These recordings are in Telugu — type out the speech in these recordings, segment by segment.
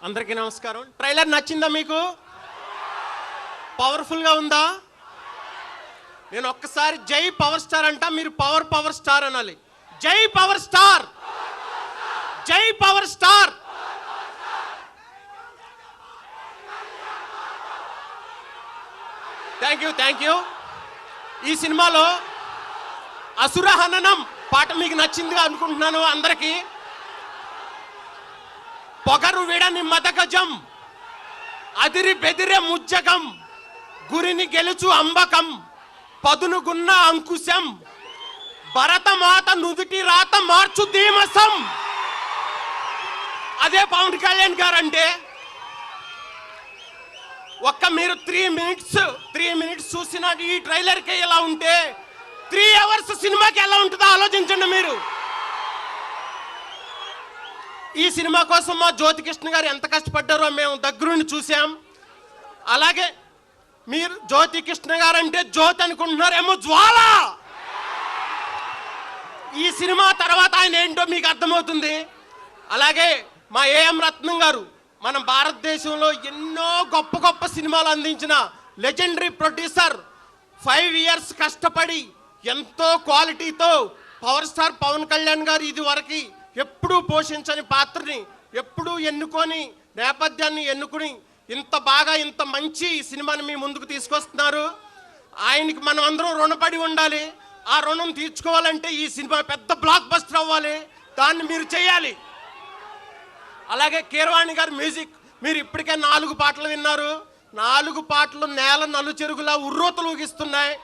అందరికీ నమస్కారం. ట్రైలర్ నచ్చిందా మీకు? పవర్ఫుల్గా ఉందా? నేను ఒక్కసారి జై పవర్ స్టార్ అంటా, మీరు పవర్ స్టార్ అనాలి. జై పవర్ స్టార్, జై పవర్ స్టార్. Thank you. ఈ సినిమాలో అసుర హననం పాట మీకు నచ్చిందిగా అనుకుంటున్నాను. అందరికీ పొగరు విడని మదగజం, అదిరి బెదిరే ముజ్జగం, గురిని గెలుచు అంబకం, పదునుగున్న అంకుశం, భరతమాత నుదుటి రాత మార్చు ధీమసం. అదే పవన్ కళ్యాణ్ గారు అంటే. ఒక్క మీరు 3 మినిట్స్ చూసిన ఈ ట్రైలర్కి ఎలా ఉంటే 3 అవర్స్ సినిమాకి ఎలా ఉంటుందో ఆలోచించండి మీరు. ఈ సినిమా కోసం మా జ్యోతికృష్ణ గారు ఎంత కష్టపడ్డారో మేము దగ్గరుండి చూసాం. అలాగే మీరు జ్యోతికృష్ణ గారు అంటే జ్యోతి అనుకుంటున్నారేమో, జ్వాల. ఈ సినిమా తర్వాత ఆయన ఏంటో మీకు అర్థమవుతుంది. అలాగే మా ఏఎం రత్నం గారు మన భారతదేశంలో ఎన్నో గొప్ప సినిమాలు అందించిన లెజెండరీ ప్రొడ్యూసర్. 5 ఇయర్స్ కష్టపడి ఎంతో క్వాలిటీతో పవర్ స్టార్ పవన్ కళ్యాణ్ గారు ఇది వరకు ఎప్పుడూ పోషించని పాత్రని ఎప్పుడూ ఎన్నుకొని, నేపథ్యాన్ని ఎన్నుకుని ఇంత బాగా ఇంత మంచి సినిమాని మీ ముందుకు తీసుకొస్తున్నారు. ఆయనకి మనం అందరం రుణపడి ఉండాలి. ఆ రుణం తీర్చుకోవాలంటే ఈ సినిమా పెద్ద బ్లాక్ బస్టర్ అవ్వాలి. దాన్ని మీరు చేయాలి. అలాగే కీరవాణి గారి మ్యూజిక్ మీరు ఇప్పటికే 4 పాటలు విన్నారు. 4 పాటలు నేల నలుచెరుగులా ఉర్రూతలు ఊగిస్తున్నాయి.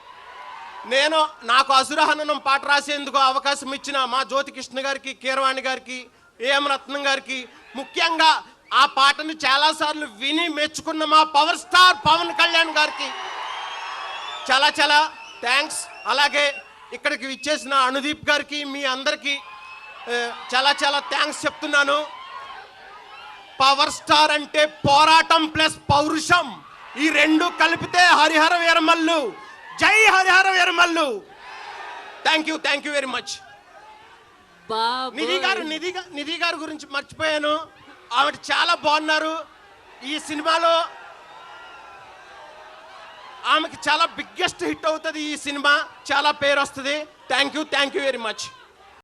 నాకు అసురహననం పాట రాసేందుకు అవకాశం ఇచ్చిన మా జ్యోతికృష్ణ గారికి, కీరవాణి గారికి, ఏఎం రత్నం గారికి, ముఖ్యంగా ఆ పాటను చాలాసార్లు విని మెచ్చుకున్న మా పవర్ స్టార్ పవన్ కళ్యాణ్ గారికి చాలా థ్యాంక్స్. అలాగే ఇక్కడికి ఇచ్చేసిన అనుదీప్ గారికి, మీ అందరికీ చాలా థ్యాంక్స్ చెప్తున్నాను. పవర్ స్టార్ అంటే పోరాటం ప్లస్ పౌరుషం, ఈ 2 కలిపితే హరిహర వీరమల్లు. జై Harihara Veeramallu. Thank you very much. Nidhi గారు గురించి మర్చిపోయాను. ఆవిడ చాలా బాగున్నారు. ఈ సినిమాలో ఆమెకి చాలా బిగ్గెస్ట్ హిట్ అవుతుంది. ఈ సినిమా చాలా పేరు వస్తుంది. Thank you very much.